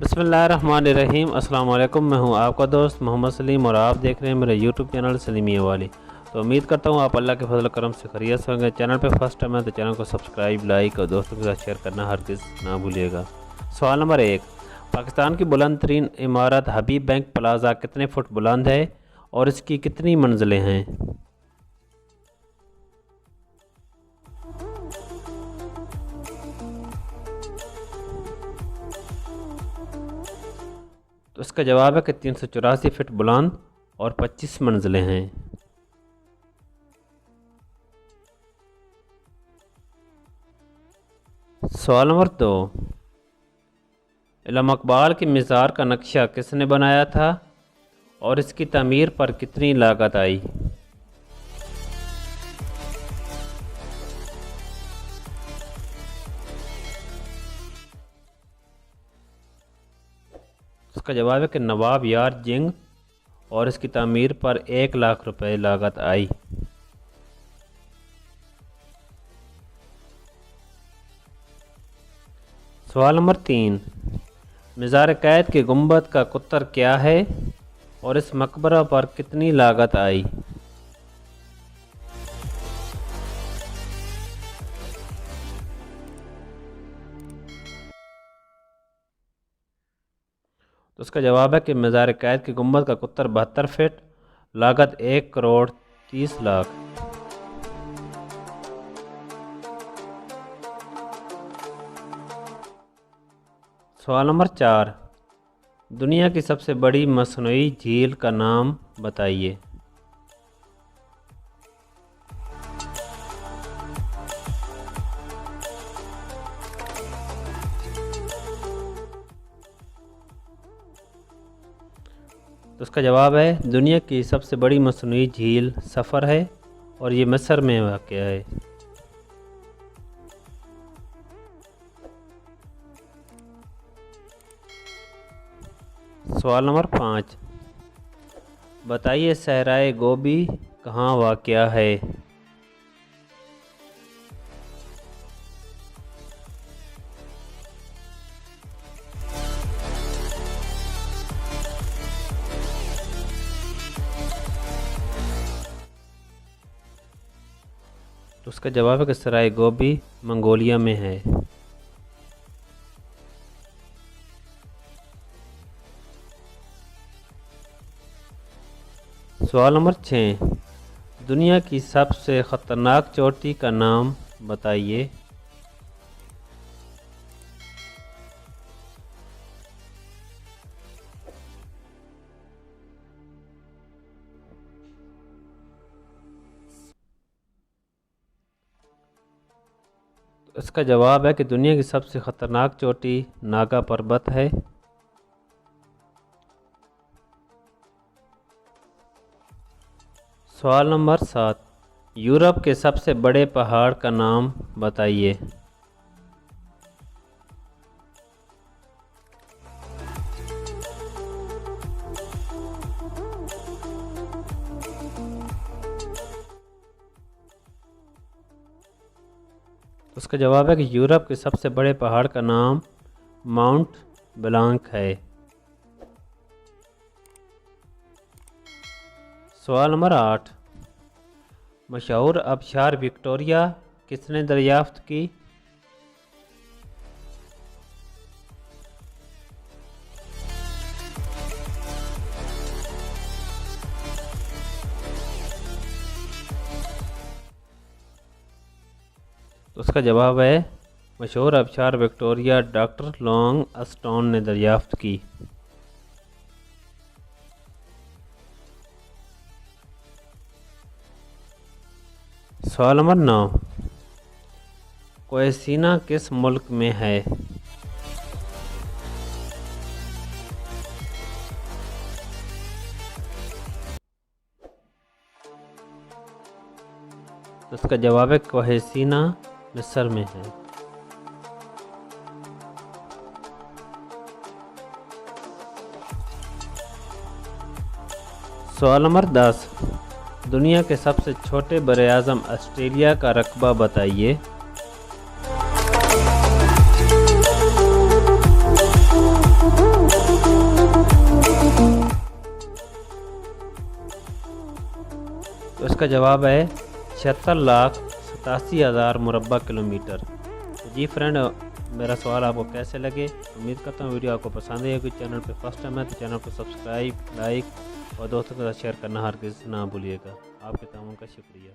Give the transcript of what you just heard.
بسم اللہ الرحمن الرحیم۔ السلام علیکم، میں ہوں آپ کا دوست محمد سلیم اور آپ دیکھ رہے ہیں میرے یوٹیوب چینل سلیمیہ والی۔ تو امید کرتا ہوں آپ اللہ کے فضل و کرم سے خیریت سے ہوں گے۔ چینل پہ فرسٹ ٹائم ہے تو چینل کو سبسکرائب، لائک اور دوستوں کے ساتھ شیئر کرنا ہرگز نہ بھولیے گا۔ سوال نمبر 1، پاکستان کی بلند ترین عمارت حبیب بینک پلازا کتنے فٹ بلند ہے اور اس کی کتنی منزلیں ہیں؟ تو اس کا جواب ہے کہ 384 فٹ بلند اور 25 منزلیں ہیں۔ سوال نمبر 2، علم اقبال کی مزار کا نقشہ کس نے بنایا تھا اور اس کی تعمیر پر کتنی لاگت آئی؟ اس کا جواب ہے کہ نواب یار جنگ، اور اس کی تعمیر پر 1 لاکھ روپے لاگت آئی۔ سوال نمبر 3، مزار قائد کے گنبد کا قطر کیا ہے اور اس مقبرہ پر کتنی لاگت آئی؟ تو اس کا جواب ہے کہ مزار قائد کے گنبد کا قطر 72 فٹ، لاگت 1 کروڑ 30 لاکھ۔ سوال نمبر 4، دنیا کی سب سے بڑی مصنوعی جھیل کا نام بتائیے۔ تو اس کا جواب ہے دنیا کی سب سے بڑی مصنوعی جھیل صفر ہے اور یہ مصر میں واقع ہے۔ سوال نمبر 5، بتائیے صحرائے گوبی کہاں واقع ہے؟ تو اس کا جواب ہے کہ صحرائے گوبی منگولیا میں ہے۔ سوال نمبر 6، دنیا کی سب سے خطرناک چوٹی کا نام بتائیے۔ اس کا جواب ہے کہ دنیا کی سب سے خطرناک چوٹی ناگا پربت ہے۔ سوال نمبر 7، یورپ کے سب سے بڑے پہاڑ کا نام بتائیے۔ اس کا جواب ہے کہ یورپ کے سب سے بڑے پہاڑ کا نام ماؤنٹ بلانک ہے۔ سوال نمبر 8، مشہور آبشار وکٹوریہ کس نے دریافت کی؟ تو اس کا جواب ہے مشہور آبشار وکٹوریہ ڈاکٹر لانگ اسٹون نے دریافت کی۔ سوال نمبر 9، کوہیسینا کس ملک میں ہے؟ تو اس کا جواب ہے کوہیسینا مصر میں ہے۔ سوال نمبر 10، دنیا کے سب سے چھوٹے براعظم آسٹریلیا کا رقبہ بتائیے۔ تو اس کا جواب ہے 76,87,000 مربع کلومیٹر۔ تو جی فرینڈ، میرا سوال آپ کو کیسے لگے؟ امید کرتا ہوں ویڈیو آپ کو پسند ہے۔ کوئی چینل پہ فرسٹ ٹائم ہے تو چینل کو سبسکرائب، لائک اور دوستوں کے ساتھ شیئر کرنا ہرگز نہ بھولیے گا۔ آپ کے تعاون کا شکریہ۔